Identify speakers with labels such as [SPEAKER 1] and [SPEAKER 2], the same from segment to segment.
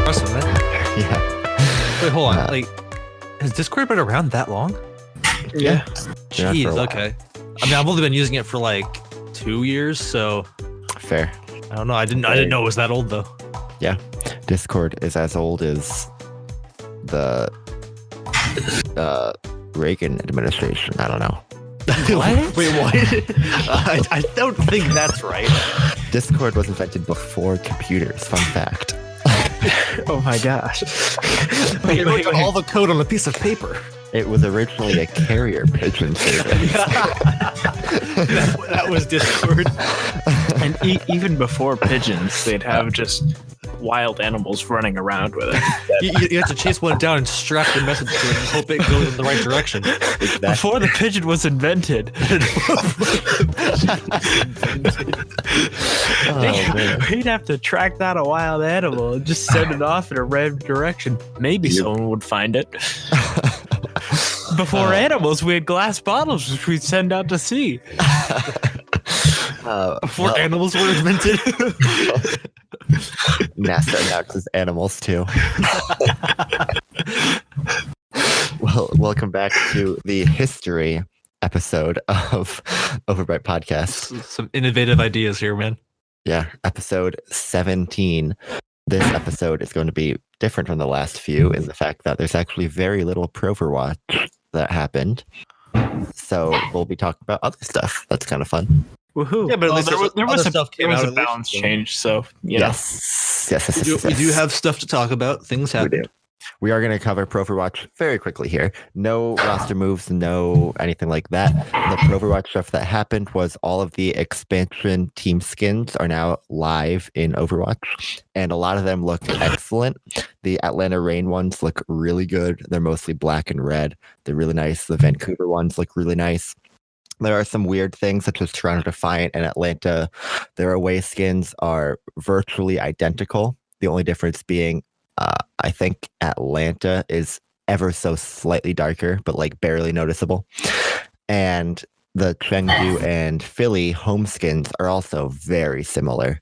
[SPEAKER 1] impressive, man.
[SPEAKER 2] Yeah.
[SPEAKER 1] Wait, hold on. Has Discord been around that long?
[SPEAKER 2] Yeah.
[SPEAKER 1] Jeez, okay. I mean, I've only been using it for 2 years, so
[SPEAKER 2] Fair.
[SPEAKER 1] I don't know. I didn't know it was that old though.
[SPEAKER 2] Yeah. Discord is as old as the Reagan administration. I don't know.
[SPEAKER 1] What? Wait, what? I don't think that's right.
[SPEAKER 2] Discord was invented before computers. Fun fact.
[SPEAKER 3] Oh my gosh.
[SPEAKER 1] Wait, all the code on a piece of paper.
[SPEAKER 2] It was originally a carrier pigeon service.
[SPEAKER 1] that was Discord.
[SPEAKER 3] And even before pigeons, they'd have just wild animals running around with it.
[SPEAKER 1] You have to chase one down and strap the message to it and hope it goes in the right direction.
[SPEAKER 2] Exactly.
[SPEAKER 3] Before the pigeon was invented. We'd have to track down a wild animal and just send it off in a random direction. Maybe someone would find it. Before animals, we had glass bottles which we'd send out to sea.
[SPEAKER 1] Before animals were invented.
[SPEAKER 2] NASA announces animals too. Well, welcome back to the history episode of OverByte Podcast.
[SPEAKER 1] Some innovative ideas here, man.
[SPEAKER 2] Yeah, episode 17. This episode is going to be different from the last few in the fact that there's actually very little Overwatch that happened. So we'll be talking about other stuff. That's kind of fun.
[SPEAKER 3] Woohoo!
[SPEAKER 1] Yeah, but at least
[SPEAKER 3] there was a
[SPEAKER 1] of
[SPEAKER 3] balance
[SPEAKER 1] this.
[SPEAKER 3] change, so you know.
[SPEAKER 2] Yes.
[SPEAKER 1] We do have stuff to talk about. Things happen.
[SPEAKER 2] We are going to cover Overwatch very quickly here. No roster moves, no anything like that. The Overwatch stuff that happened was all of the expansion team skins are now live in Overwatch, and a lot of them look excellent. The Atlanta Reign ones look really good. They're mostly black and red. They're really nice. The Vancouver ones look really nice. There are some weird things such as Toronto Defiant and Atlanta. Their away skins are virtually identical. The only difference being I think Atlanta is ever so slightly darker, but barely noticeable. And the Chengdu and Philly home skins are also very similar.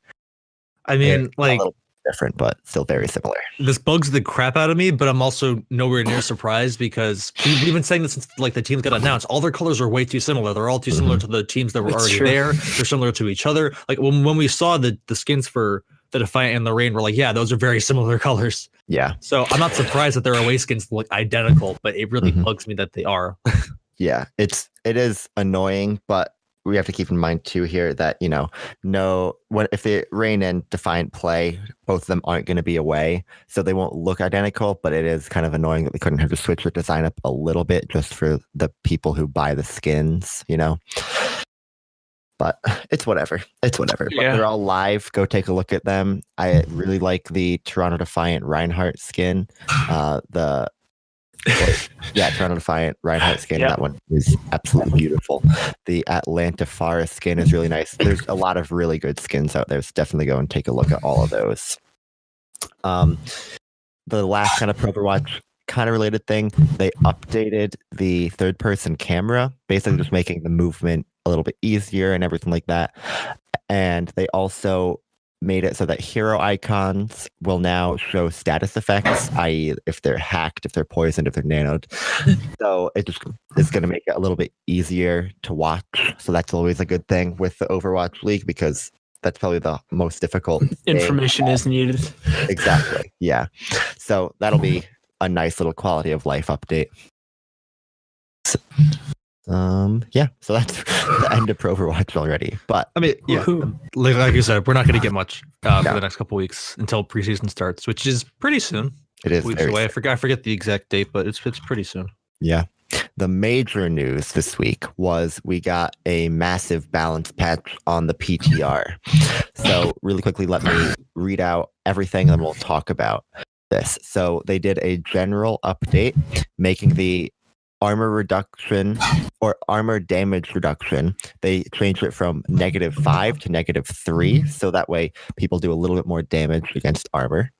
[SPEAKER 1] I mean,
[SPEAKER 2] a little different, but still very similar.
[SPEAKER 1] This bugs the crap out of me, but I'm also nowhere near surprised because we've been saying this since the teams got announced. All their colors are way too similar. They're all too similar to the teams that were already there. They're similar to each other. When we saw the skins for the Defiant and the Reign, we're like, yeah, those are very similar colors.
[SPEAKER 2] Yeah.
[SPEAKER 1] So I'm not surprised that their away skins look identical, but it really bugs me that they are.
[SPEAKER 2] Yeah, it is annoying, but we have to keep in mind too here that if the Reign and Defiant play, both of them aren't going to be away, so they won't look identical. But it is kind of annoying that they couldn't have to switch the design up a little bit just for the people who buy the skins, But it's whatever. It's whatever.
[SPEAKER 3] Yeah.
[SPEAKER 2] But they're all live. Go take a look at them. I really like the Toronto Defiant Reinhardt skin. Toronto Defiant Reinhardt skin.
[SPEAKER 3] Yep.
[SPEAKER 2] That one is absolutely beautiful. The Atlanta Forest skin is really nice. There's a lot of really good skins out there. So definitely go and take a look at all of those. The last kind of Overwatch kind of related thing, they updated the third person camera, basically just making the movement a little bit easier and everything like that. And they also made it so that hero icons will now show status effects, i.e. if they're hacked, if they're poisoned, if they're nanoed. So it just is going to make it a little bit easier to watch. So that's always a good thing with the Overwatch League because that's probably the most difficult
[SPEAKER 3] Information is needed.
[SPEAKER 2] Exactly. Yeah. So that'll be a nice little quality of life update. So that's the end of Overwatch already. But
[SPEAKER 1] I mean, yeah, like you said, we're not going to get much for the next couple weeks until preseason starts, which is pretty soon.
[SPEAKER 2] It is
[SPEAKER 1] weeks away. I forget the exact date, but it's pretty soon.
[SPEAKER 2] Yeah. The major news this week was we got a massive balance patch on the PTR. So really quickly, let me read out everything and we'll talk about this. So they did a general update making the armor reduction or armor damage reduction. They changed it from -5 to -3. So that way people do a little bit more damage against armor.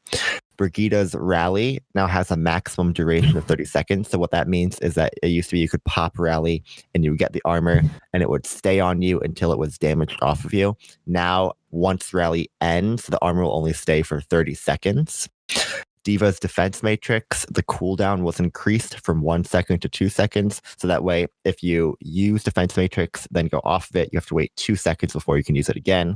[SPEAKER 2] Brigida's rally now has a maximum duration of 30 seconds. So what that means is that it used to be you could pop rally and you would get the armor and it would stay on you until it was damaged off of you. Now, once rally ends, the armor will only stay for 30 seconds. Diva's defense matrix, the cooldown was increased from 1 second to 2 seconds. So that way, if you use defense matrix, then go off of it, you have to wait 2 seconds before you can use it again.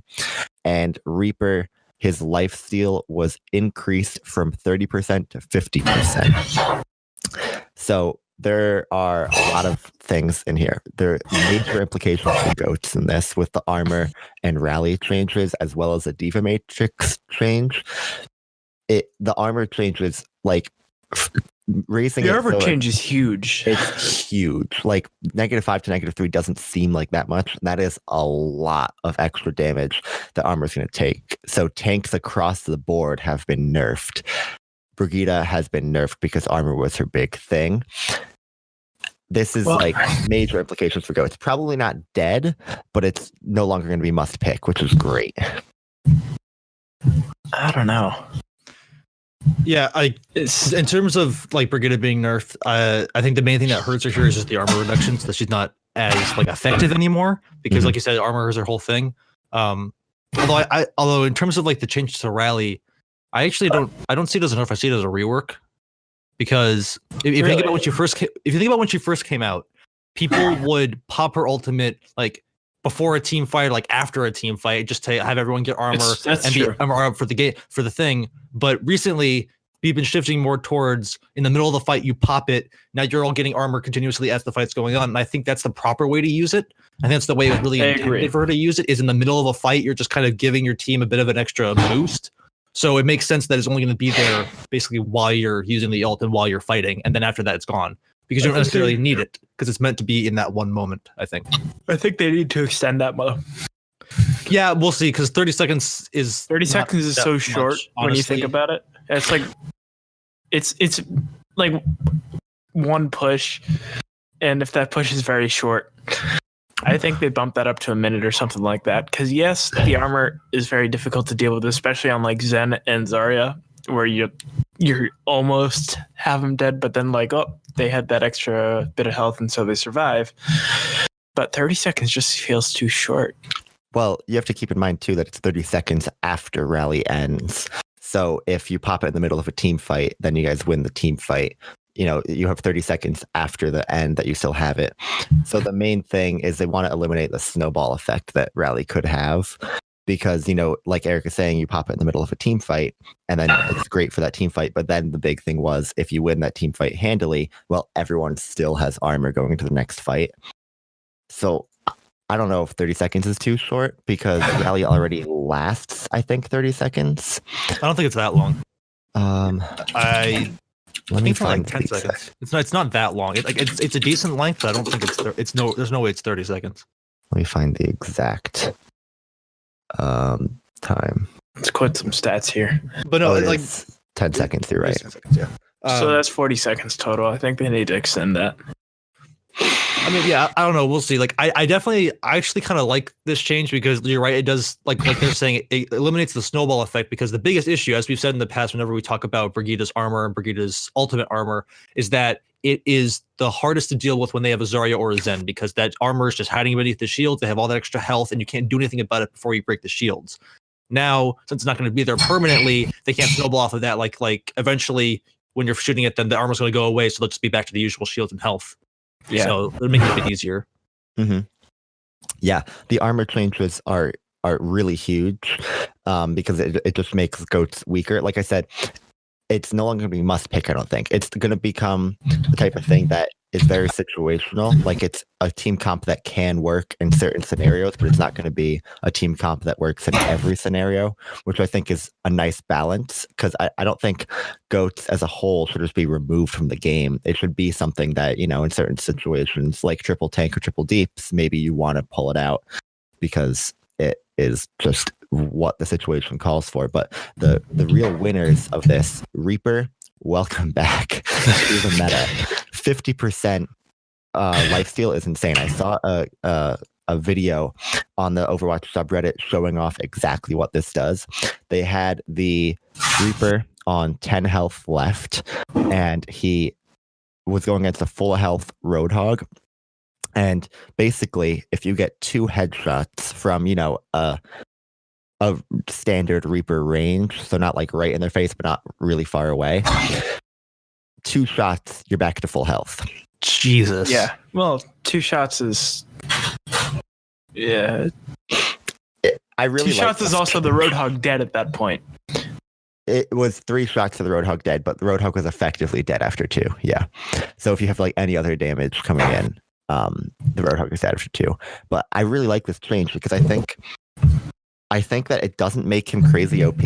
[SPEAKER 2] And Reaper, his lifesteal was increased from 30% to 50%. So there are a lot of things in here. There are major implications for goats in this with the armor and rally changes, as well as the Diva matrix change. The armor changes, like raising
[SPEAKER 3] The
[SPEAKER 2] it
[SPEAKER 3] armor
[SPEAKER 2] so
[SPEAKER 3] change is huge.
[SPEAKER 2] it's huge. Like -5 to -3 doesn't seem like that much. That is a lot of extra damage the armor's going to take. So tanks across the board have been nerfed. Brigitte has been nerfed because armor was her big thing. This is like major implications for Go. It's probably not dead, but it's no longer going to be must pick, which is great.
[SPEAKER 3] I don't know.
[SPEAKER 1] Yeah, in terms of like Brigitte being nerfed, I think the main thing that hurts her here is just the armor reductions, that she's not as like effective anymore because, like you said, armor is her whole thing. Although in terms of like the change to rally, I actually don't see it as a nerf. I see it as a rework because if you think about when she first came out, people would pop her ultimate like before a team fight, like after a team fight, just to have everyone get armor and be armor up for the thing. But recently, we've been shifting more towards in the middle of the fight, you pop it. Now you're all getting armor continuously as the fight's going on, and I think that's the proper way to use it. I think that's the way it was really intended for her to use it. Is in the middle of a fight, you're just kind of giving your team a bit of an extra boost. So it makes sense that it's only going to be there basically while you're using the ult and while you're fighting, and then after that it's gone. Because you don't necessarily need it, because it's meant to be in that one moment, I think.
[SPEAKER 3] I think they need to extend that mode.
[SPEAKER 1] Yeah, we'll see, because 30 seconds is
[SPEAKER 3] 30 seconds is so short when you think about it. It's like it's like one push, and if that push is very short, I think they bump that up to a minute or something like that. Because yes, the armor is very difficult to deal with, especially on like Zen and Zarya, where you almost have them dead, but then like, oh, they had that extra bit of health and so they survive. But 30 seconds just feels too short.
[SPEAKER 2] Well, you have to keep in mind too that it's 30 seconds after rally ends. So if you pop it in the middle of a team fight, then you guys win the team fight. You know, you have 30 seconds after the end that you still have it. So the main thing is they want to eliminate the snowball effect that rally could have. Because, you know, like Eric is saying, you pop it in the middle of a team fight, and then it's great for that team fight. But then the big thing was, if you win that team fight handily, well, everyone still has armor going into the next fight. So I don't know if 30 seconds is too short, because rally already lasts, I think, 30 seconds.
[SPEAKER 1] I don't think it's that long.
[SPEAKER 2] Let me find
[SPEAKER 1] like 10 seconds. It's not that long. It's a decent length, but I don't think there's no way it's 30 seconds.
[SPEAKER 2] Let me find the exact time.
[SPEAKER 3] Let's quit some stats here.
[SPEAKER 1] But no,
[SPEAKER 2] like 10 seconds, you're right.
[SPEAKER 1] 10 seconds, yeah.
[SPEAKER 3] So that's 40 seconds total. I think they need to extend that.
[SPEAKER 1] I mean, yeah, I don't know. We'll see. Like, I actually kind of like this change, because you're right. It does, like they're saying, it eliminates the snowball effect, because the biggest issue, as we've said in the past, whenever we talk about Brigitte's armor and Brigitte's ultimate armor, is that it is the hardest to deal with when they have a Zarya or a Zen, because that armor is just hiding beneath the shields. They have all that extra health, and you can't do anything about it before you break the shields. Now, since it's not going to be there permanently, they can't snowball off of that. Like eventually, when you're shooting it, then the armor's going to go away, so they'll just be back to the usual shields and health. Yeah. So it'll make it a bit easier.
[SPEAKER 2] Mm-hmm. Yeah, the armor changes are really huge, because it just makes goats weaker. Like I said, it's no longer going to be must pick, I don't think. It's going to become the type of thing that is very situational. Like, it's a team comp that can work in certain scenarios, but it's not going to be a team comp that works in every scenario, which I think is a nice balance, because I don't think goats as a whole should just be removed from the game. It should be something that, you know, in certain situations like triple tank or triple deeps, maybe you want to pull it out because it is just what the situation calls for. But the real winners of this, Reaper, welcome back to the meta. 50% lifesteal is insane. I saw a video on the Overwatch subreddit showing off exactly what this does. They had the Reaper on 10 health left, and he was going against a full health Roadhog. And basically, if you get 2 headshots from, you know, a standard Reaper range, so not like right in their face, but not really far away. 2 shots, you're back to full health.
[SPEAKER 1] Jesus.
[SPEAKER 3] Yeah. Well, 2 shots is. Yeah.
[SPEAKER 2] I really
[SPEAKER 3] 2 shots is also the Roadhog dead at that point.
[SPEAKER 2] It was 3 shots to the Roadhog dead, but the Roadhog was effectively dead after 2. Yeah. So if you have like any other damage coming in, the Roadhog is dead after 2. But I really like this change because I think that it doesn't make him crazy OP.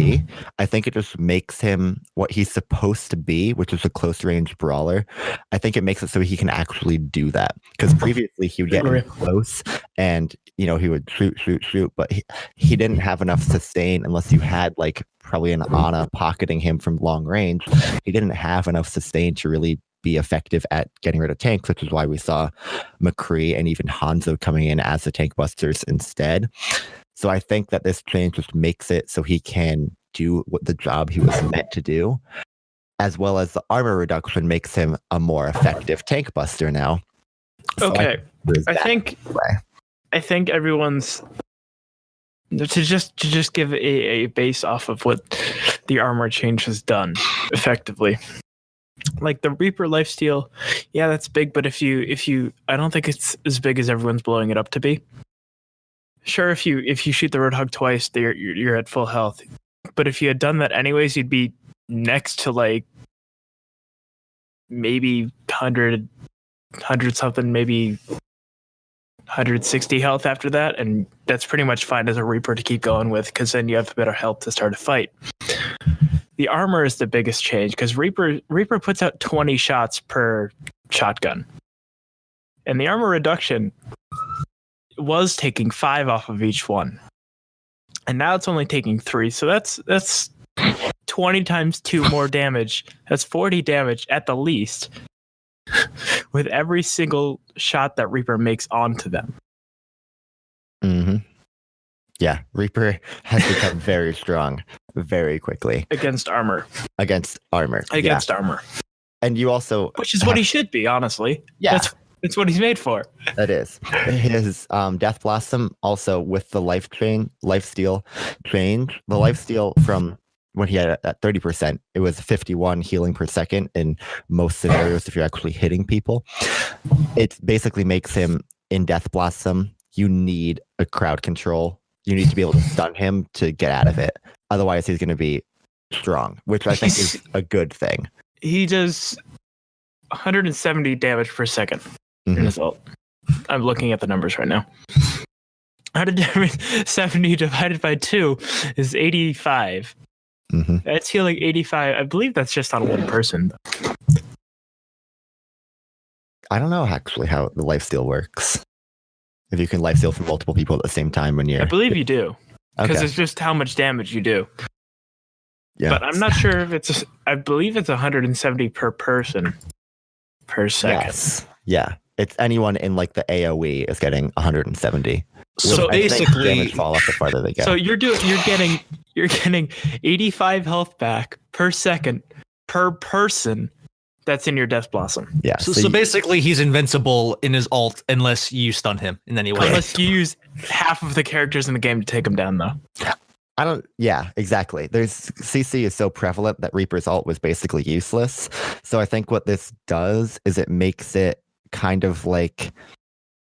[SPEAKER 2] I think it just makes him what he's supposed to be, which is a close range brawler. I think it makes it so he can actually do that. Because previously he would get in close and he would shoot, but he didn't have enough sustain unless you had like probably an Ana pocketing him from long range. He didn't have enough sustain to really be effective at getting rid of tanks, which is why we saw McCree and even Hanzo coming in as the tank busters instead. So I think that this change just makes it so he can do what the job he was meant to do, as well as the armor reduction makes him a more effective tank buster now. So
[SPEAKER 3] okay, I think everyone's to just give a base off of what the armor change has done effectively. Like the Reaper lifesteal, yeah, that's big, but if you I don't think it's as big as everyone's blowing it up to be. Sure, if you shoot the Roadhog twice, you're at full health. But if you had done that anyways, you'd be next to like maybe 100 something, maybe 160 health after that, and that's pretty much fine as a Reaper to keep going with, because then you have better health to start a fight. The armor is the biggest change, because Reaper puts out 20 shots per shotgun, and the armor reduction was taking 5 off of each one, and now it's only taking 3. So that's 20 times 2 more damage. That's 40 damage at the least with every single shot that Reaper makes onto them.
[SPEAKER 2] Mm-hmm. Yeah, Reaper has become very strong very quickly
[SPEAKER 3] against armor.
[SPEAKER 2] And you also,
[SPEAKER 3] which is what he should be, honestly.
[SPEAKER 2] Yeah,
[SPEAKER 3] that's what he's made for.
[SPEAKER 2] That is his Death Blossom. Also with the lifesteal change, the lifesteal from when he had at 30%, it was 51 healing per second in most scenarios if you're actually hitting people. It basically makes him in Death Blossom, you need a crowd control. You need to be able to stun him to get out of it. Otherwise, he's going to be strong, which I think is a good thing.
[SPEAKER 3] He does 170 damage per second in his ult. I'm looking at the numbers right now. 170 divided by 2 is 85.
[SPEAKER 2] Mm-hmm.
[SPEAKER 3] That's healing 85. I believe that's just on one person.
[SPEAKER 2] I don't know actually how the lifesteal works. If you can lifesteal from multiple people at the same time when you're...
[SPEAKER 3] I believe you do. Because
[SPEAKER 2] Okay.
[SPEAKER 3] it's just how much damage you do.
[SPEAKER 2] Yeah.
[SPEAKER 3] But I'm not sure if it's... I believe it's 170 per person per second.
[SPEAKER 2] Yes. Yeah. It's anyone in like the AoE is getting 170.
[SPEAKER 1] So
[SPEAKER 2] I think
[SPEAKER 1] basically,
[SPEAKER 2] damage fall off the farther they go.
[SPEAKER 3] So you're getting 85 health back per second per person that's in your Death Blossom.
[SPEAKER 2] Yeah.
[SPEAKER 1] so basically, he's invincible in his ult unless you stun him in any way.
[SPEAKER 3] Unless you use half of the characters in the game to take him down, though.
[SPEAKER 2] Yeah, exactly. CC is so prevalent that Reaper's ult was basically useless. So I think what this does is it makes it kind of like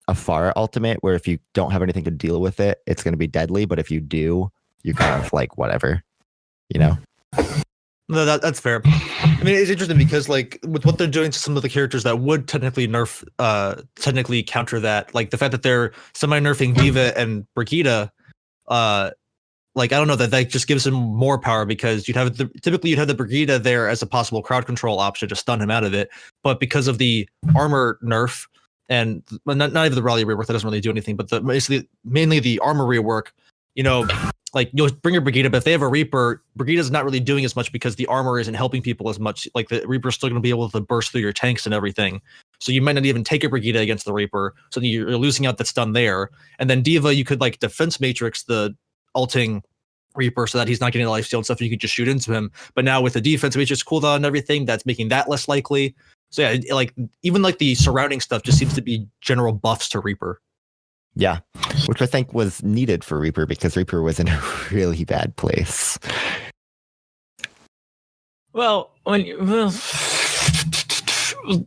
[SPEAKER 2] a Pharah ultimate, where if you don't have anything to deal with it, it's going to be deadly. But if you do, you're kind of like whatever, you know?
[SPEAKER 1] No, that's fair. I mean, it's interesting because like with what they're doing to some of the characters that would technically technically counter that, like the fact that they're semi-nerfing Diva and Brigitte, like I don't know, that just gives him more power, because typically you'd have the Brigitte there as a possible crowd control option to stun him out of it, but because of the armor nerf and not even the rally rework that doesn't really do anything, but mainly the armor rework, you know. Like you'll bring your Brigitte, but if they have a Reaper, Brigitte's not really doing as much because the armor isn't helping people as much. Like the Reaper's still going to be able to burst through your tanks and everything. So you might not even take a Brigitte against the Reaper. So you're losing out that stun there. And then Diva, you could like defense matrix the ulting Reaper so that he's not getting a lifesteal and stuff, and you can just shoot into him. But now with the defense matrix cooldown and everything, that's making that less likely. So yeah, like even like the surrounding stuff just seems to be general buffs to Reaper.
[SPEAKER 2] Yeah, which I think was needed for Reaper because Reaper was in a really bad place.
[SPEAKER 3] Well,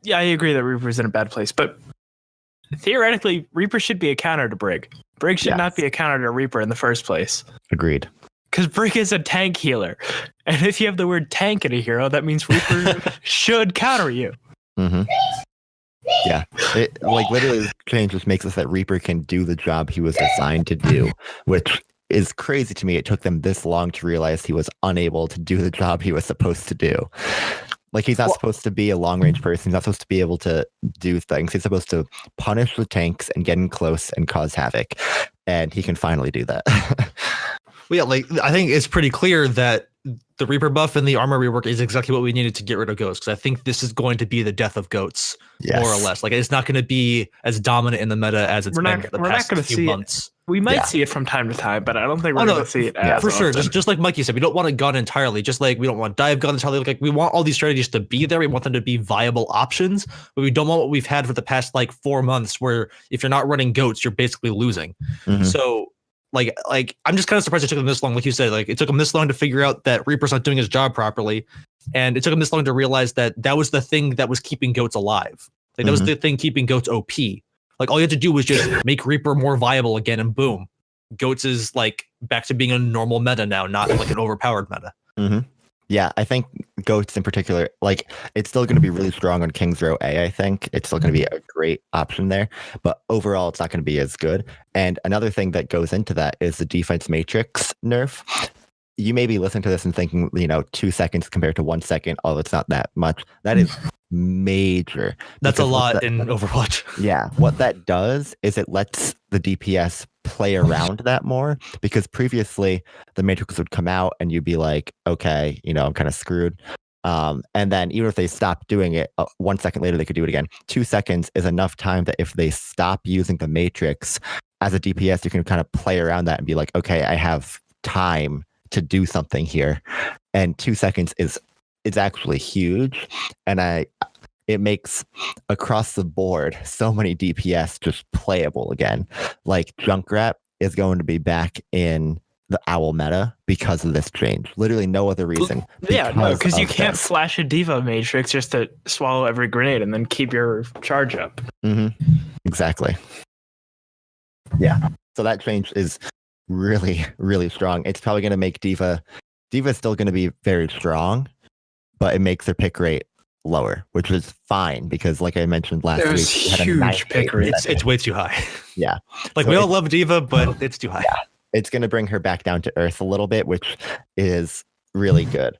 [SPEAKER 3] yeah, I agree that Reaper's in a bad place, but theoretically, Reaper should be a counter to Brig. Brig should not be a counter to Reaper in the first place.
[SPEAKER 2] Agreed.
[SPEAKER 3] Because Brig is a tank healer. And if you have the word tank in a hero, that means Reaper should counter you.
[SPEAKER 2] Mm-hmm. Yeah. It, like, literally, the change just makes us that Reaper can do the job he was assigned to do, which is crazy to me. It took them this long to realize he was unable to do the job he was supposed to do. Like, he's not supposed to be a long-range person. He's not supposed to be able to do things. He's supposed to punish the tanks and get in close and cause havoc. And he can finally do that.
[SPEAKER 1] Well, yeah, like, I think it's pretty clear that the Reaper buff and the armor rework is exactly what we needed to get rid of Goats, because I think this is going to be the death of Goats, more or less. Like, it's not going to be as dominant in the meta as it's been for the past few months.
[SPEAKER 3] We might see it from time to time, but I don't think we're going to see it as
[SPEAKER 1] for sure.
[SPEAKER 3] often.
[SPEAKER 1] Just like Mikey said, we don't want a gun entirely. Just like we don't want dive gun entirely. Like, we want all these strategies to be there. We want them to be viable options, but we don't want what we've had for the past like 4 months, where if you're not running Goats, you're basically losing. Mm-hmm. So like I'm just kind of surprised it took them this long. Like you said, like it took them this long to figure out that Reaper's not doing his job properly, and it took them this long to realize that that was the thing that was keeping Goats alive. Like that was the thing keeping Goats OP. Like all you had to do was just make Reaper more viable again, and boom, Goats is like back to being a normal meta now, not like an overpowered meta.
[SPEAKER 2] Mm-hmm. Yeah, I think Goats in particular, like it's still going to be really strong on King's Row A. I think it's still going to be a great option there, but overall, it's not going to be as good. And another thing that goes into that is the defense matrix nerf. You may be listening to this and thinking, 2 seconds compared to 1 second. Oh, it's not that much. That is major.
[SPEAKER 1] That's a lot in Overwatch.
[SPEAKER 2] Yeah, what that does is it lets the DPS play around that more, because previously the matrix would come out and you'd be like, okay, I'm kind of screwed. And then even if they stopped doing it, 1 second later they could do it again. 2 seconds is enough time that if they stop using the matrix as a DPS, you can kind of play around that and be like, okay, I have time to do something here. And 2 seconds is actually huge. And it makes across the board so many DPS just playable again. Like Junkrat is going to be back in the Owl meta because of this change. Literally no other reason.
[SPEAKER 3] Yeah, no, because you can't flash a Diva Matrix just to swallow every grenade and then keep your charge up.
[SPEAKER 2] Mm-hmm. Exactly. Yeah. So that change is really, really strong. It's probably going to make Diva is still going to be very strong, but it makes their pick rate lower, which is fine because, like I mentioned last week,
[SPEAKER 3] huge pick rate.
[SPEAKER 1] It's way too high.
[SPEAKER 2] Yeah,
[SPEAKER 1] like we all love Diva, but it's too high.
[SPEAKER 2] Yeah, it's going to bring her back down to earth a little bit, which is really good.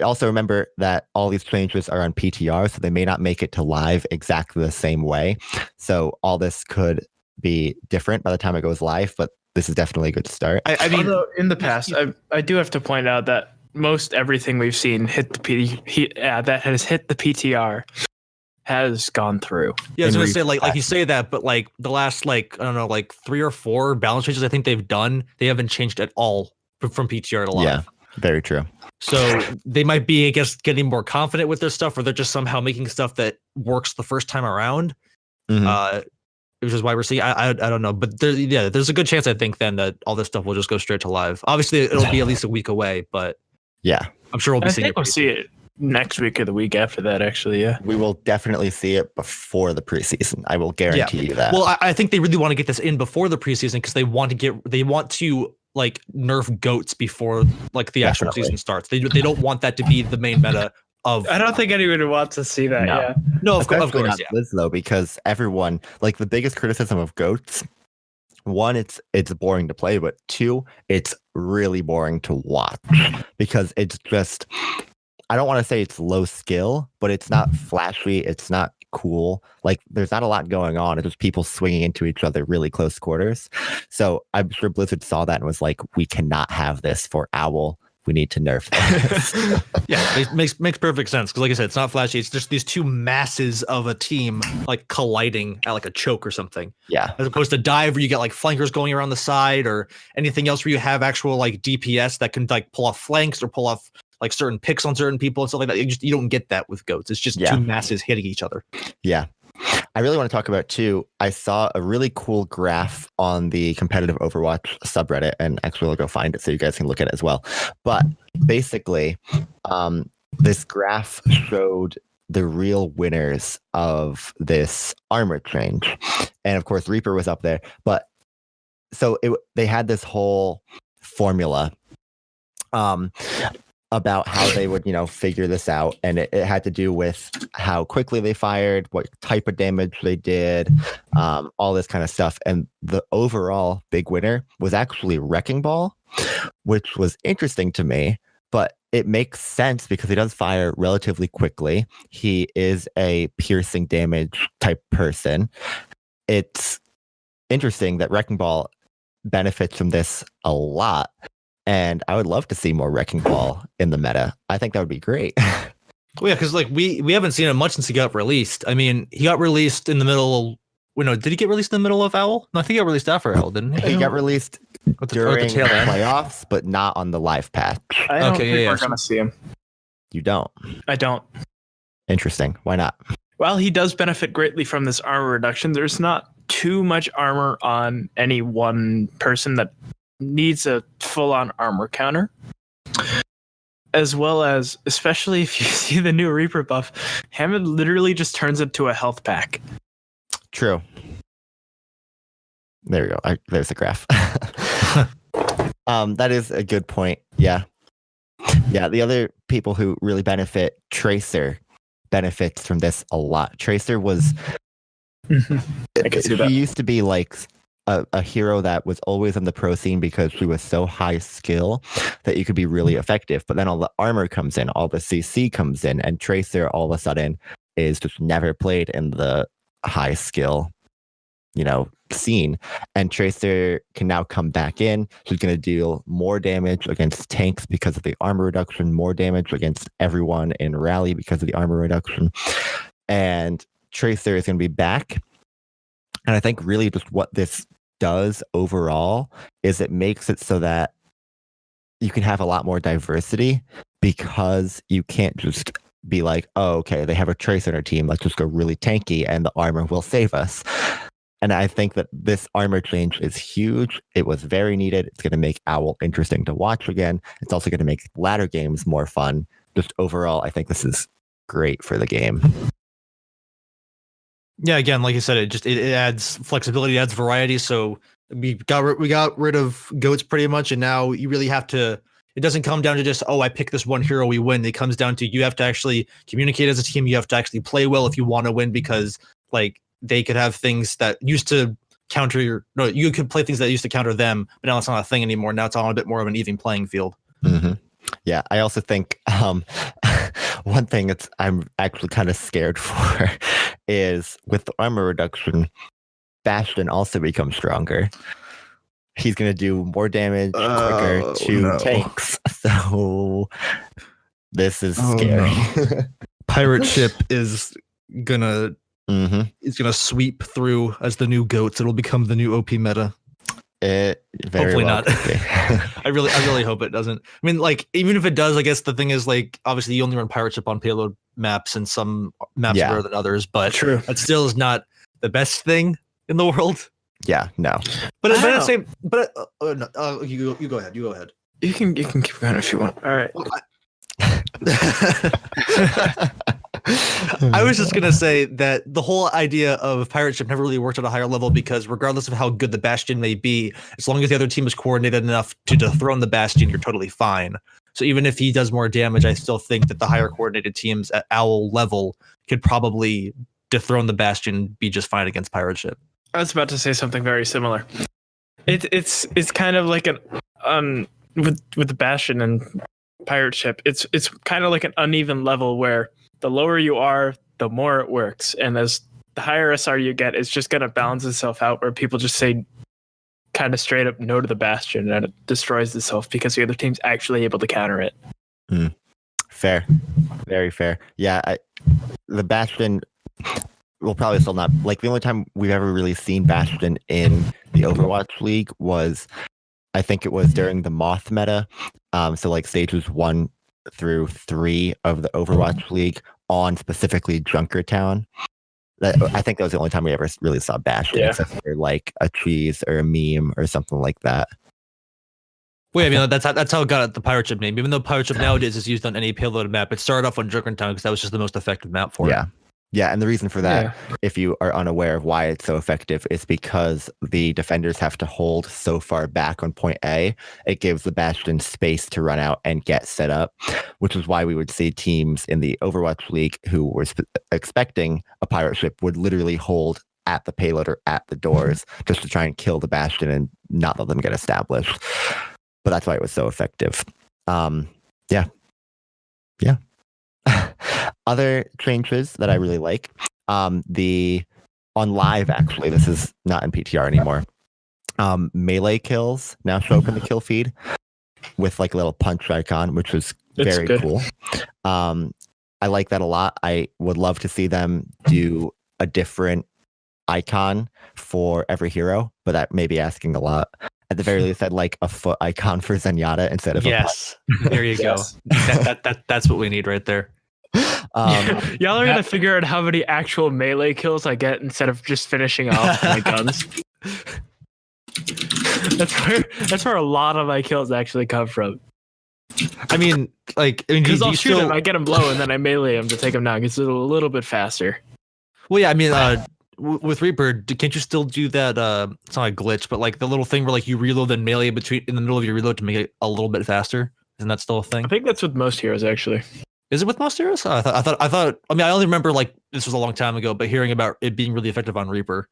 [SPEAKER 2] Also, remember that all these changes are on PTR, so they may not make it to live exactly the same way. So all this could be different by the time it goes live, but this is definitely a good start.
[SPEAKER 3] I mean, although in the past, I do have to point out that most everything we've seen that has hit the PTR has gone through.
[SPEAKER 1] Yeah, I was gonna say like you say that, but like the last I don't know 3 or 4 balance changes I think they've done, they haven't changed at all from PTR to live.
[SPEAKER 2] Yeah, very true.
[SPEAKER 1] So they might be, I guess, getting more confident with their stuff, or they're just somehow making stuff that works the first time around. Mm-hmm. Which is why we're seeing. I don't know, but there's a good chance I think then that all this stuff will just go straight to live. Obviously, it'll be at least a week away, but
[SPEAKER 2] yeah,
[SPEAKER 1] I'm sure we'll be
[SPEAKER 3] we'll see it next week or the week after that. Actually, yeah,
[SPEAKER 2] we will definitely see it before the preseason. I will guarantee you that.
[SPEAKER 1] Well, I think they really want to get this in before the preseason because they want to like nerf Goats before like the actual season starts. They don't want that to be the main meta. I
[SPEAKER 3] don't think anyone would want to see that. Yeah,
[SPEAKER 1] no, of course,
[SPEAKER 2] yeah. Liz, though, because everyone, like, the biggest criticism of Goats, one, it's boring to play, but 2, it's really boring to watch because it's just, I don't want to say it's low skill, but it's not flashy, it's not cool. Like, there's not a lot going on. It's just people swinging into each other really close quarters. So I'm sure Blizzard saw that and was like, we cannot have this for Owl. We need to nerf this.
[SPEAKER 1] Yeah, it makes perfect sense because, like I said, it's not flashy. It's just these two masses of a team like colliding at like a choke or something.
[SPEAKER 2] Yeah,
[SPEAKER 1] as opposed to dive where you get like flankers going around the side or anything else where you have actual like DPS that can like pull off flanks or pull off like certain picks on certain people and stuff like that. You don't get that with Goats. It's just two masses hitting each other.
[SPEAKER 2] Yeah. I really want to talk about too. I saw a really cool graph on the competitive Overwatch subreddit, and actually I'll go find it so you guys can look at it as well. But basically, this graph showed the real winners of this armor change, and of course Reaper was up there. But so they had this whole formula about how they would, figure this out. And it had to do with how quickly they fired, what type of damage they did, all this kind of stuff. And the overall big winner was actually Wrecking Ball, which was interesting to me, but it makes sense because he does fire relatively quickly. He is a piercing damage type person. It's interesting that Wrecking Ball benefits from this a lot. And I would love to see more Wrecking Ball in the meta. I think that would be great.
[SPEAKER 1] Well, yeah, because we haven't seen it much since he got released. I mean, he got released in the middle. Did he get released in the middle of Owl? No, I think he got released after Owl, didn't he?
[SPEAKER 2] He got released during
[SPEAKER 1] tail end.
[SPEAKER 2] playoffs, but not on the live patch.
[SPEAKER 3] I don't think we're gonna see him.
[SPEAKER 2] You don't?
[SPEAKER 3] I don't.
[SPEAKER 2] Interesting. Why not?
[SPEAKER 3] While he does benefit greatly from this armor reduction, there's not too much armor on any one person that needs a full-on armor counter, as well as, especially if you see the new Reaper buff, Hammond literally just turns into a health pack.
[SPEAKER 2] True. There we go. There's the graph. That is a good point. Yeah. The other people who really benefit, Tracer benefits from this a lot. Tracer was
[SPEAKER 3] I can see that.
[SPEAKER 2] He used to be like a hero that was always on the pro scene because she was so high skill that you could be really effective. But then all the armor comes in, all the CC comes in, and Tracer all of a sudden is just never played in the high skill, scene. And Tracer can now come back in. She's going to deal more damage against tanks because of the armor reduction, more damage against everyone in rally because of the armor reduction. And Tracer is going to be back. And I think really just what this does overall is it makes it so that you can have a lot more diversity because you can't just be like, oh, okay, they have a Tracer in our team. Let's just go really tanky and the armor will save us. And I think that this armor change is huge. It was very needed. It's going to make Owl interesting to watch again. It's also going to make ladder games more fun. Just overall, I think this is great for the game.
[SPEAKER 1] Yeah, again, like you said, it adds flexibility, it adds variety. So we got rid of goats pretty much, and now you really have to. It doesn't come down to just, I pick this one hero, we win. It comes down to you have to actually communicate as a team. You have to actually play well if you want to win, because they could have things that used to counter you could play things that used to counter them, but now it's not a thing anymore. Now it's on a bit more of an even playing field.
[SPEAKER 2] Mm-hmm. Yeah, I also think one thing I'm actually kind of scared for is with the armor reduction, Bastion also becomes stronger. He's going to do more damage quicker to tanks. So this is scary.
[SPEAKER 1] No. Pirate Ship is gonna sweep through as the new goats. It'll become the new OP meta. Hopefully not. I really hope it doesn't. I mean, even if it does, I guess the thing is, obviously you only run Pirate Ship on payload maps, and some maps are better than others, but
[SPEAKER 3] True.
[SPEAKER 1] That still is not the best thing in the world.
[SPEAKER 2] Yeah, no.
[SPEAKER 1] But at the same, no, you go ahead. You go ahead.
[SPEAKER 3] You can keep going if you want. All right.
[SPEAKER 1] I was just gonna say that the whole idea of Pirate Ship never really worked at a higher level, because regardless of how good the Bastion may be, as long as the other team is coordinated enough to dethrone the Bastion, you're totally fine. So even if he does more damage, I still think that the higher coordinated teams at Owl level could probably dethrone the Bastion and be just fine against Pirate Ship.
[SPEAKER 3] I was about to say something very similar. It's kind of like with the Bastion and Pirate Ship, it's kind of like an uneven level where the lower you are, the more it works, and as the higher SR you get, it's just gonna balance itself out, where people just say kind of straight up no to the Bastion, and it destroys itself because the other team's actually able to counter it.
[SPEAKER 2] Fair, very fair. Yeah, the Bastion will probably still not, the only time we've ever really seen Bastion in the Overwatch League was, I think it was during the Moth meta. So stages 1 through 3 of the Overwatch League on specifically Junkertown. I think that was the only time we ever really saw Bastion, except for like a cheese or a meme or something like that.
[SPEAKER 1] Well, I mean, that's how it got the pirate ship name. Even though pirate ship nowadays is used on any payload map, it started off on Junkertown because that was just the most effective map for it.
[SPEAKER 2] Yeah, and the reason for that, if you are unaware of why it's so effective, is because the defenders have to hold so far back on point A. It gives the Bastion space to run out and get set up, which is why we would see teams in the Overwatch League who were expecting a pirate ship would literally hold at the payload or at the doors just to try and kill the Bastion and not let them get established. But that's why it was so effective. Yeah. Other changes that I really like, on live, actually, this is not in PTR anymore. Melee kills now show up in the kill feed with like a little punch icon, which was very cool. I like that a lot. I would love to see them do a different icon for every hero, but that may be asking a lot. At the very least, I'd like a foot icon for Zenyatta instead of
[SPEAKER 1] a there you go. That's what we need right there.
[SPEAKER 3] Y'all are gonna figure out how many actual melee kills I get instead of just finishing off my guns. That's where a lot of my kills actually come from.
[SPEAKER 1] I mean, because
[SPEAKER 3] I'll shoot him, I get him low, and then I melee him to take him down. It's a little bit faster.
[SPEAKER 1] Well, yeah, I mean, with Reaper, can't you still do that? It's not a glitch, but like the little thing where like you reload and melee in the middle of your reload to make it a little bit faster. Isn't that still a thing?
[SPEAKER 3] I think that's with most heroes, actually.
[SPEAKER 1] Is it with most heroes? I thought. I mean, I only remember like this was a long time ago, but hearing about it being really effective on Reaper,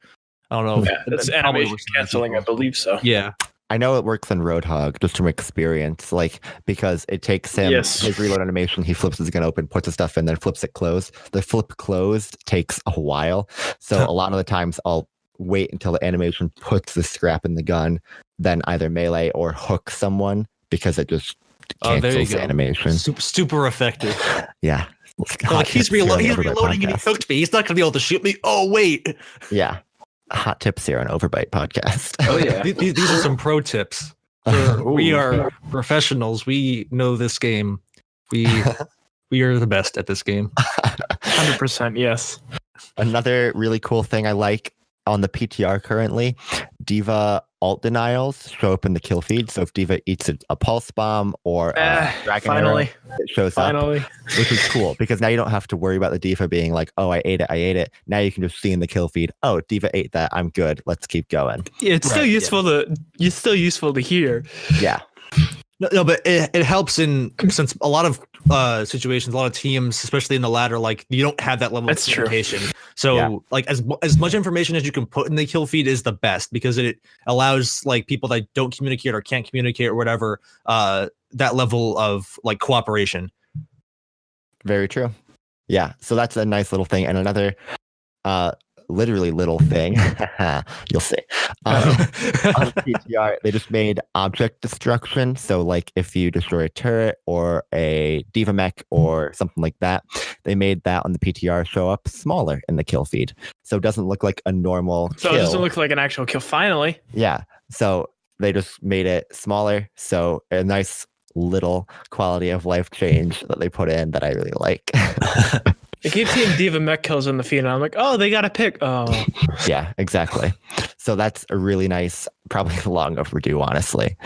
[SPEAKER 1] I don't know.
[SPEAKER 3] Yeah, it's animation canceling, I believe so.
[SPEAKER 1] Yeah,
[SPEAKER 2] I know it works in Roadhog just from experience, like because it takes him his reload animation. He flips his gun open, puts the stuff in, then flips it closed. The flip closed takes a while, so a lot of the times I'll wait until the animation puts the scrap in the gun, then either melee or hook someone because it just cancels the animation.
[SPEAKER 1] Super effective.
[SPEAKER 2] Yeah.
[SPEAKER 1] Like he's reloading and he hooked me. He's not gonna be able to shoot me. Oh wait.
[SPEAKER 2] Yeah. Hot tips here on OverByte podcast.
[SPEAKER 1] Oh yeah. These are some pro tips. We are professionals. We know this game. We are the best at this game.
[SPEAKER 3] 100%. Yes.
[SPEAKER 2] Another really cool thing I like on the PTR currently, D.Va ult denials show up in the kill feed. So if D.Va eats a pulse bomb or a dragon arrow, it shows up, which is cool because now you don't have to worry about the D.Va being like, oh, I ate it. Now you can just see in the kill feed, oh, D.Va ate that. I'm good. Let's keep going.
[SPEAKER 3] Yeah, it's still useful to hear.
[SPEAKER 2] Yeah.
[SPEAKER 1] No, but it helps since a lot of situations, a lot of teams, especially in the ladder, like you don't have that level of communication. So like as much information as you can put in the kill feed is the best because it allows like people that don't communicate or can't communicate or whatever that level of like cooperation.
[SPEAKER 2] Very true. Yeah, so that's a nice little thing, and another literally little thing you'll see on PTR, they just made object destruction. So like if you destroy a turret or a D.Va mech or something like that, they made that on the PTR show up smaller in the kill feed, so it doesn't look like a normal kill.
[SPEAKER 3] It doesn't look like an actual kill finally.
[SPEAKER 2] Yeah, so they just made it smaller, so a nice little quality of life change that they put in that I really like.
[SPEAKER 3] I keep seeing D.Va mech kills in the feed, and I'm like, oh, they got a pick. Oh,
[SPEAKER 2] yeah, exactly. So that's a really nice, probably long overdue, honestly.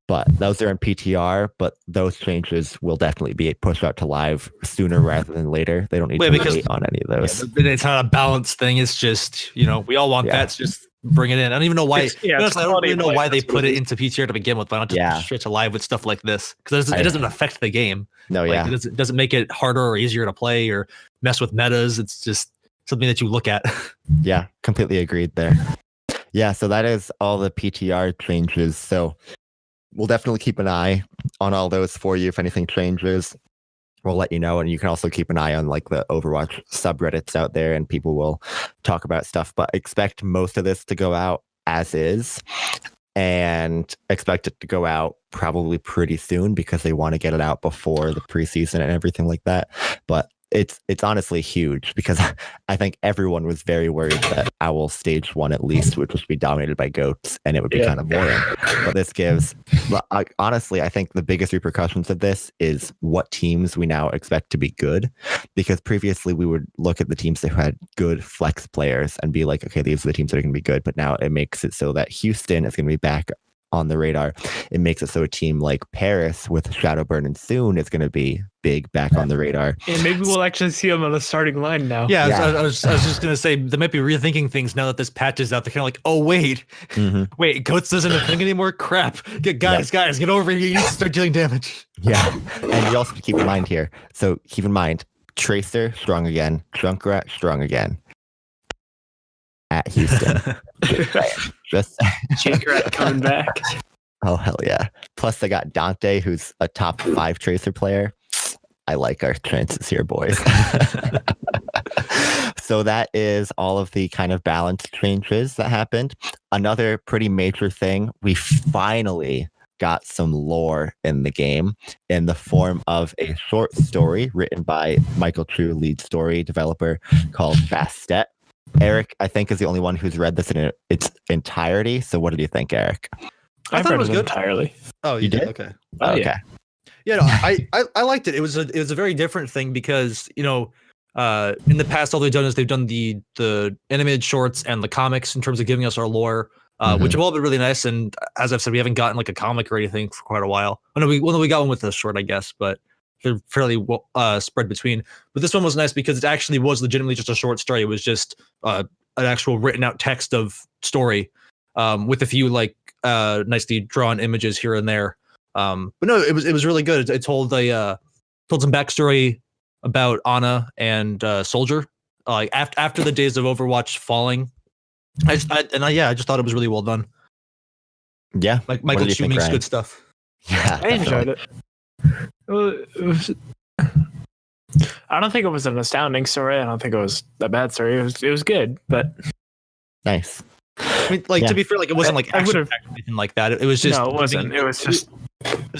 [SPEAKER 2] But those are in PTR, but those changes will definitely be pushed out to live sooner rather than later. They don't need to wait on any of those.
[SPEAKER 1] Yeah, it's not a balance thing. It's just, we all want that. So just bring it in. I don't even know why. I don't really know why they put it into PTR to begin with. Why not just push straight to live with stuff like this? Because it doesn't affect the game.
[SPEAKER 2] No,
[SPEAKER 1] it doesn't make it harder or easier to play or mess with metas. It's just something that you look at.
[SPEAKER 2] Yeah, completely agreed there. Yeah, so that is all the PTR changes. So we'll definitely keep an eye on all those for you. If anything changes, we'll let you know. And you can also keep an eye on like the Overwatch subreddits out there, and people will talk about stuff. But expect most of this to go out as is, and expect it to go out probably pretty soon because they want to get it out before the preseason and everything like that. But it's honestly huge because I think everyone was very worried that Owl Stage 1 at least would just be dominated by goats and it would be kind of boring. But this gives, honestly, I think the biggest repercussions of this is what teams we now expect to be good, because previously we would look at the teams that had good flex players and be like, okay, these are the teams that are going to be good. But now it makes it so that Houston is going to be back on the radar. It makes it so a team like Paris with Shadowburn and Soon is going to be big back on the radar.
[SPEAKER 3] And maybe we'll actually see them on the starting line now.
[SPEAKER 1] Yeah, I was just going to say, they might be rethinking things now that this patch is out. They're kind of like, oh, wait, Goats isn't a thing anymore? Crap. Guys, get over here. You need to start dealing damage.
[SPEAKER 2] Yeah. And you also have to keep in mind here. So keep in mind, Tracer, strong again. Junkrat, strong again. At Houston. Just
[SPEAKER 3] Junkrat coming back.
[SPEAKER 2] Oh, hell yeah. Plus, they got Dante, who's a top 5 Tracer player. I like our chances here, boys. So that is all of the kind of balance changes that happened. Another pretty major thing, we finally got some lore in the game in the form of a short story written by Michael True, lead story developer, called Bastet. Eric, I think, is the only one who's read this in its entirety. So what did you think, Eric?
[SPEAKER 1] I thought it was good
[SPEAKER 3] entirely.
[SPEAKER 1] Oh, you did? Okay.
[SPEAKER 3] Oh,
[SPEAKER 2] okay.
[SPEAKER 3] yeah.
[SPEAKER 1] Yeah, no, I liked it. It was a very different thing because, in the past, all they've done is they've done the animated shorts and the comics in terms of giving us our lore, which have all been really nice. And as I've said, we haven't gotten like a comic or anything for quite a while. Oh no, we got one with the short, I guess, but they're fairly spread between. But this one was nice because it actually was legitimately just a short story. It was just an actual written out text of story, with a few like nicely drawn images here and there. But no, it was really good. It told some backstory about Ana and Soldier, like after the days of Overwatch falling. I just thought it was really well done.
[SPEAKER 2] Yeah,
[SPEAKER 1] like Michael Chu makes good stuff.
[SPEAKER 2] Yeah,
[SPEAKER 3] I enjoyed it. I don't think it was an astounding story. I don't think it was a bad story. It was good, but
[SPEAKER 2] nice.
[SPEAKER 1] I mean, to be fair, like it wasn't like action packed or anything like that. It was just
[SPEAKER 3] no, it wasn't. It was just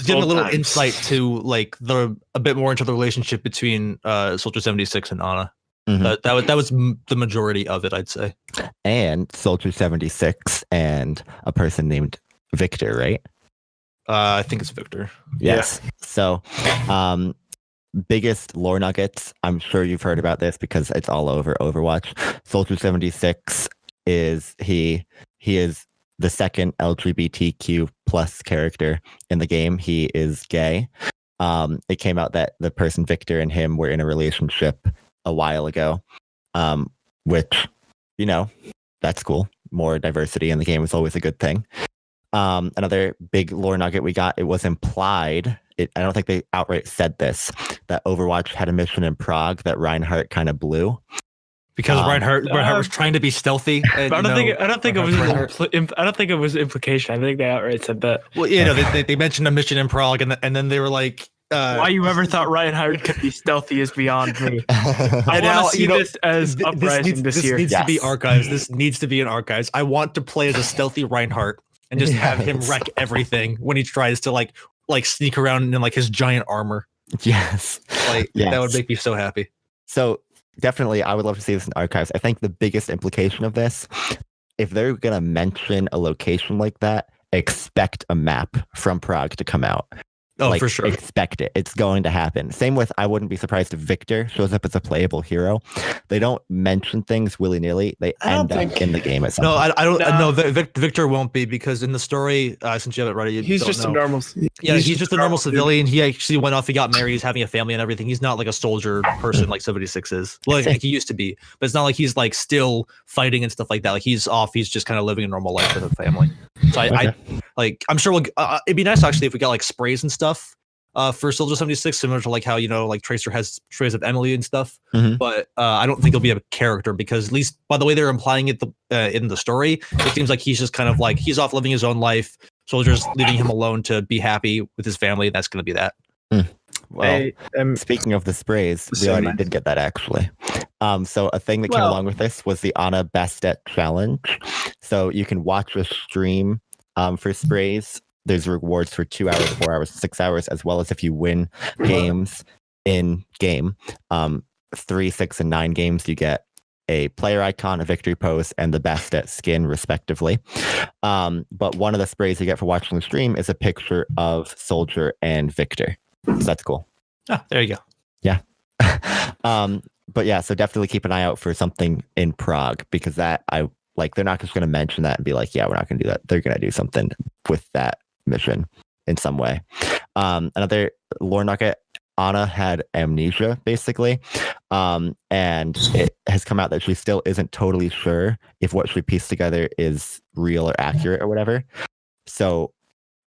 [SPEAKER 1] giving a little insight to like a bit more into the relationship between Soldier 76 and Ana. That was the majority of it, I'd say. And
[SPEAKER 2] Soldier 76 and a person named Victor, right?
[SPEAKER 1] I think it's Victor.
[SPEAKER 2] Yes. Yeah. So, biggest lore nuggets. I'm sure you've heard about this because it's all over Overwatch. Soldier 76 is he is the second LGBTQ plus character in the game. He is gay. It came out that the person Victor and him were in a relationship a while ago, which, that's cool. More diversity in the game is always a good thing. Another big lore nugget we got, it was implied, I don't think they outright said this, that Overwatch had a mission in Prague that Reinhardt kind of blew.
[SPEAKER 1] Because Reinhardt was trying to be stealthy. And,
[SPEAKER 3] I don't think it was implication. I think they outright said that.
[SPEAKER 1] Well, they mentioned a mission in Prague, and then they were like,
[SPEAKER 3] why you ever thought Reinhardt could be stealthy is beyond me. I now see this as Uprising this year.
[SPEAKER 1] This needs to be archives. This needs to be in archives. I want to play as a stealthy Reinhardt and just have him wreck everything when he tries to like sneak around in like his giant armor.
[SPEAKER 2] Yes.
[SPEAKER 1] That would make me so happy.
[SPEAKER 2] So definitely, I would love to see this in archives. I think the biggest implication of this, if they're going to mention a location like that, expect a map from Prague to come out.
[SPEAKER 1] Oh, for sure.
[SPEAKER 2] Expect it. It's going to happen. Same with, I wouldn't be surprised if Victor shows up as a playable hero. They don't mention things willy-nilly. They end up in the game at some point.
[SPEAKER 1] I don't know. Victor won't be, because in the story, since you have it ready,
[SPEAKER 3] he's just a normal.
[SPEAKER 1] Yeah, he's just a normal civilian. He actually went off. He got married. He's having a family and everything. He's not like a soldier person like 76 is. Well, like he used to be, but it's not like he's like still fighting and stuff like that. Like he's off. He's just kind of living a normal life with a family. So I'm sure it'd be nice actually if we got like sprays and stuff for Soldier 76, similar to like how like Tracer has sprays of Emily and stuff. But I don't think he'll be a character, because at least by the way they're implying it in the story, it seems like he's just kind of like he's off living his own life. Soldier's leaving him alone to be happy with his family. That's going to be that.
[SPEAKER 2] Well, speaking of the sprays, we already did get that actually. So a thing that came along with this was the Ana Bastet challenge. So you can watch a stream for sprays. There's rewards for 2 hours, 4 hours, 6 hours, as well as if you win games in game. 3, 6, and 9 games, you get a player icon, a victory pose, and the Bastet skin, respectively. But one of the sprays you get for watching the stream is a picture of Soldier and Victor. So that's cool.
[SPEAKER 1] Ah, there you go.
[SPEAKER 2] Yeah. But yeah, so definitely keep an eye out for something in Prague, because that they're not just going to mention that and be like, yeah, we're not going to do that. They're going to do something with that mission in some way. Another lore nugget, Anna had amnesia, basically. And it has come out that she still isn't totally sure if what she pieced together is real or accurate or whatever. So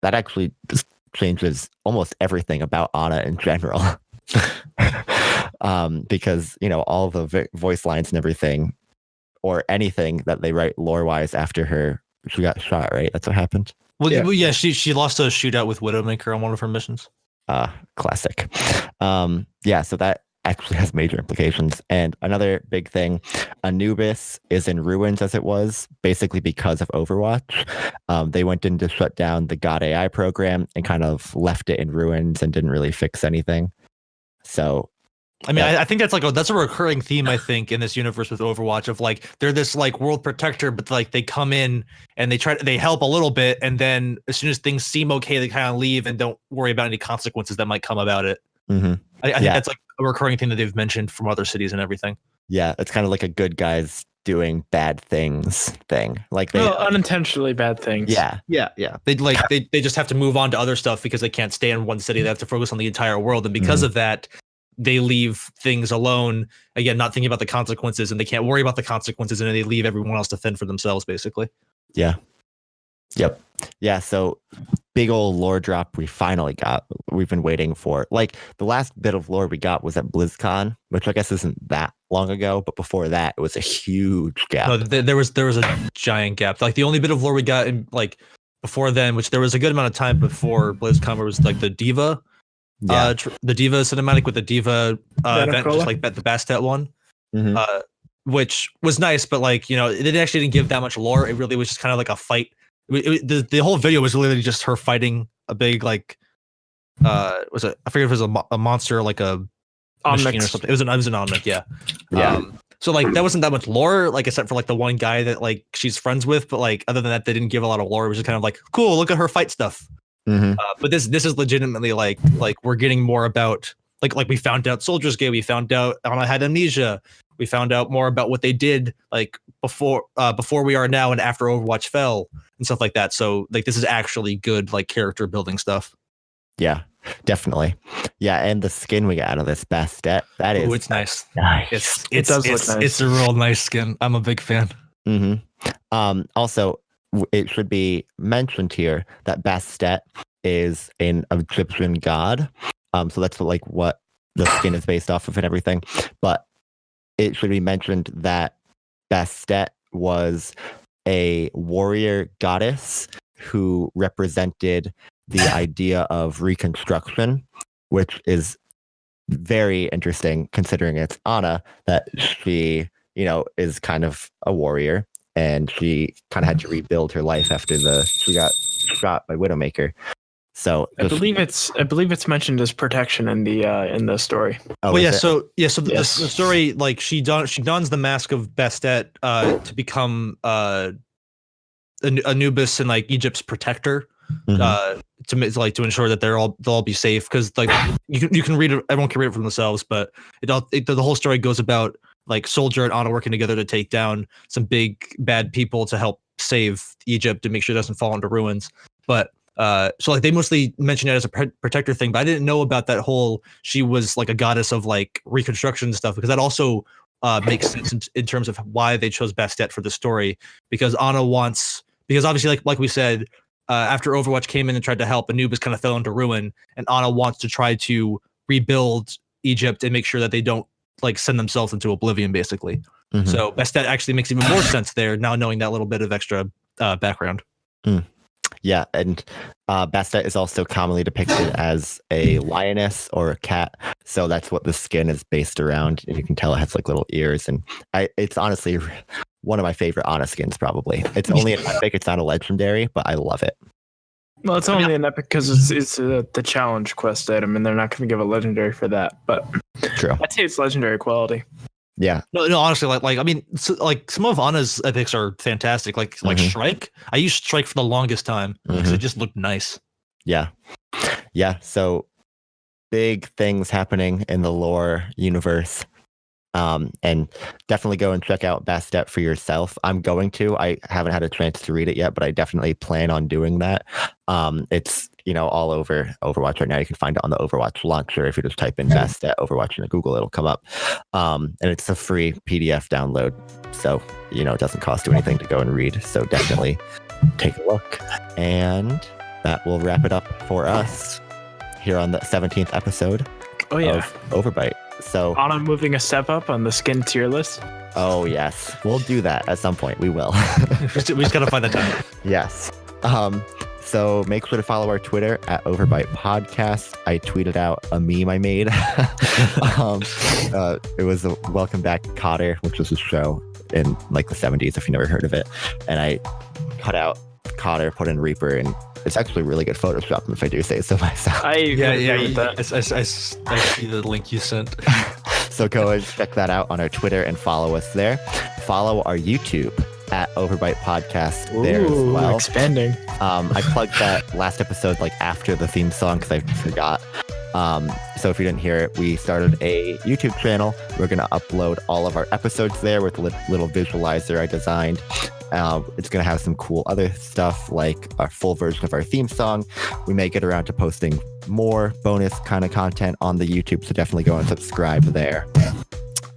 [SPEAKER 2] that actually just changes almost everything about Anna in general. Because, all the voice lines and everything, or anything that they write lore-wise after her, she got shot, right? That's what happened?
[SPEAKER 1] Well, yeah, she lost a shootout with Widowmaker on one of her missions.
[SPEAKER 2] Classic. Yeah, so that actually has major implications. And another big thing, Anubis is in ruins as it was, basically because of Overwatch. They went in to shut down the God AI program and kind of left it in ruins and didn't really fix anything. So
[SPEAKER 1] I mean, I think that's a recurring theme, I think, in this universe with Overwatch, of they're this world protector, but they come in and they help a little bit, and then as soon as things seem okay, they kind of leave and don't worry about any consequences that might come about it.
[SPEAKER 2] Mm-hmm.
[SPEAKER 1] I think that's a recurring thing that they've mentioned from other cities and everything.
[SPEAKER 2] Yeah, it's kind of like a good guys doing bad things thing,
[SPEAKER 3] unintentionally bad things.
[SPEAKER 2] Yeah.
[SPEAKER 1] They just have to move on to other stuff because they can't stay in one city. They have to focus on the entire world, and because of that, they leave things alone, again, not thinking about the consequences, and they can't worry about the consequences, and they leave everyone else to fend for themselves, basically.
[SPEAKER 2] Yeah. Yep. Yeah, so big old lore drop we finally got. We've been waiting for. The last bit of lore we got was at BlizzCon, which I guess isn't that long ago, but before that, it was a huge gap.
[SPEAKER 1] No, there was a giant gap. The only bit of lore we got in, before then, which there was a good amount of time before BlizzCon, where was the Diva.
[SPEAKER 2] Yeah.
[SPEAKER 1] The Diva cinematic with the Diva event, just the Bastet one, which was nice, but it actually didn't give that much lore. It really was just kind of like a fight. The whole video was literally just her fighting a big was it? I forget if it was a monster, like a machine or something. It was an Omnic, yeah.
[SPEAKER 2] Yeah.
[SPEAKER 1] So that wasn't that much lore, except for the one guy that she's friends with, but other than that, they didn't give a lot of lore. It was just kind of cool, look at her fight stuff.
[SPEAKER 2] Mm-hmm.
[SPEAKER 1] But this is legitimately we're getting more about we found out Soldier's gay, we found out Anna had amnesia, we found out more about what they did before we are now and after Overwatch fell and stuff like that. So this is actually good character building stuff.
[SPEAKER 2] Yeah, definitely. Yeah, and the skin we got out of this Bastet, that is
[SPEAKER 1] it's nice.
[SPEAKER 3] It does look nice.
[SPEAKER 1] It's a real nice skin. I'm a big fan.
[SPEAKER 2] Mm-hmm. Also, it should be mentioned here that Bastet is an Egyptian god. So that's what the skin is based off of and everything. But it should be mentioned that Bastet was a warrior goddess who represented the idea of reconstruction, which is very interesting considering it's Anna, that she, is kind of a warrior. And she kind of had to rebuild her life after she got shot by Widowmaker. So
[SPEAKER 3] I believe it's mentioned as protection in the story.
[SPEAKER 2] Oh,
[SPEAKER 1] well, yeah. So the story, she dons the mask of Bastet to become Anubis and Egypt's protector. To ensure that they'll all be safe, because you can read it, everyone can read it for themselves, but the whole story goes about Soldier and Anna working together to take down some big bad people to help save Egypt to make sure it doesn't fall into ruins. But so they mostly mention it as a protector thing, but I didn't know about that whole she was a goddess of reconstruction and stuff, because that also makes sense in terms of why they chose Bastet for the story, because obviously like we said, after Overwatch came in and tried to help, Anubis kind of fell into ruin, and Anna wants to try to rebuild Egypt and make sure that they don't send themselves into oblivion, basically. Mm-hmm. So Bastet actually makes even more sense there now, knowing that little bit of extra background.
[SPEAKER 2] Yeah, and Bastet is also commonly depicted as a lioness or a cat, so that's what the skin is based around. And you can tell it has little ears, and it's honestly one of my favorite Anna skins, probably. It's only an epic, it's not a legendary, but I love it.
[SPEAKER 3] Well, it's only an epic because it's the challenge quest item, and they're not going to give a legendary for that. But
[SPEAKER 2] True. True.
[SPEAKER 3] I'd say it's legendary quality.
[SPEAKER 2] Yeah.
[SPEAKER 1] No, honestly, like I mean, like some of Anna's epics are fantastic. Like Strike. I used Strike for the longest time because it just looked nice.
[SPEAKER 2] Yeah. So big things happening in the lore universe. And definitely go and check out Bastet for yourself. I'm going to. I haven't had a chance to read it yet, but I definitely plan on doing that. It's all over Overwatch right now. You can find it on the Overwatch launcher. If you just type in Bastet Overwatch into Google, it'll come up. And it's a free PDF download, so it doesn't cost you anything to go and read. So definitely take a look. And that will wrap it up for us here on the 17th episode of OverByte. So
[SPEAKER 3] Anna moving a step up on the skin tier list.
[SPEAKER 2] Oh yes, we'll do that at some point. We will.
[SPEAKER 1] We just gotta find the time.
[SPEAKER 2] Yes. So make sure to follow our Twitter at OverByte Podcast. I tweeted out a meme I made. It was a Welcome Back Cotter, which was a show in like the 70s if you never heard of it. And I cut out Cotter, put in Reaper, and it's actually really good Photoshop, if I do say so myself.
[SPEAKER 1] I see the link you sent.
[SPEAKER 2] So go and check that out on our Twitter and follow us there. Follow our YouTube at OverByte Podcast there as well.
[SPEAKER 3] Expanding.
[SPEAKER 2] I plugged that last episode like after the theme song because I forgot. So if you didn't hear it, we started a YouTube channel. We're going to upload all of our episodes there with a little visualizer I designed. It's going to have some cool other stuff like a full version of our theme song. We may get around to posting more bonus kind of content on the YouTube, so definitely go and subscribe there.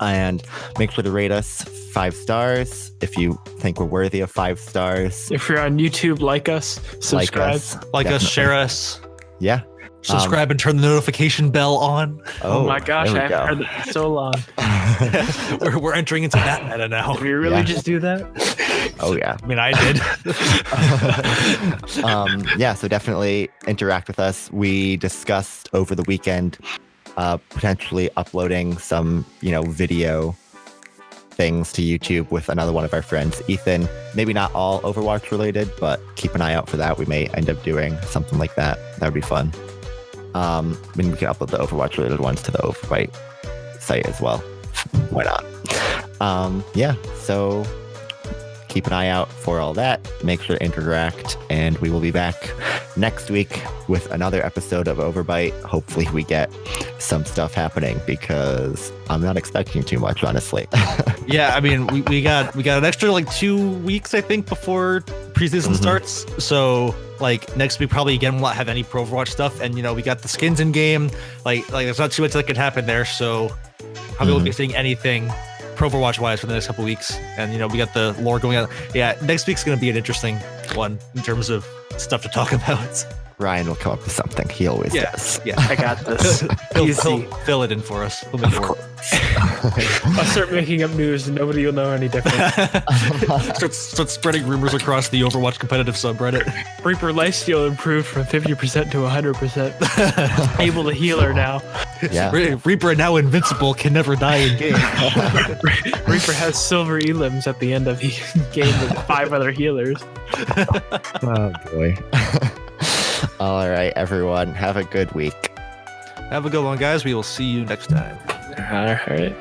[SPEAKER 2] And make sure to rate us 5 stars if you think we're worthy of 5 stars.
[SPEAKER 3] If you're on YouTube, like us, subscribe.
[SPEAKER 1] Like us, share us.
[SPEAKER 2] Yeah.
[SPEAKER 1] Subscribe and turn the notification bell on.
[SPEAKER 3] Oh my gosh, I haven't heard that in so long.
[SPEAKER 1] We're entering into that meta now.
[SPEAKER 3] Did we really just do that?
[SPEAKER 2] Oh yeah.
[SPEAKER 1] I mean, I did.
[SPEAKER 2] So definitely interact with us. We discussed over the weekend potentially uploading some, video things to YouTube with another one of our friends, Ethan. Maybe not all Overwatch related, but keep an eye out for that. We may end up doing something like that. That would be fun. We can upload the Overwatch related ones to the OverByte site as well. Why not? So keep an eye out for all that. Make sure to interact, and we will be back next week with another episode of OverByte. Hopefully we get some stuff happening because I'm not expecting too much, honestly.
[SPEAKER 1] Yeah, I mean, we got an extra like 2 weeks, I think, before preseason starts. So like next week probably again won't have any Pro Overwatch stuff, and we got the skins in game. Like there's not too much that could happen there, so probably won't be seeing anything Pro Overwatch wise for the next couple weeks. And we got the lore going on. Yeah, next week's gonna be an interesting one in terms of stuff to talk about.
[SPEAKER 2] Ryan will come up with something. He always does.
[SPEAKER 1] Yeah,
[SPEAKER 3] I got this.
[SPEAKER 1] He'll fill it in for us.
[SPEAKER 3] I'll start making up news and nobody will know any different.
[SPEAKER 1] start spreading rumors across the Overwatch competitive subreddit.
[SPEAKER 3] Reaper lifesteal improved from 50% to 100%. Able to heal her now.
[SPEAKER 2] Yeah.
[SPEAKER 1] Reaper now invincible, can never die in game.
[SPEAKER 3] Reaper has silver elims at the end of the game with 5 other healers.
[SPEAKER 2] Oh boy. All right, everyone. Have a good week.
[SPEAKER 1] Have a good one, guys. We will see you next time.
[SPEAKER 3] All right.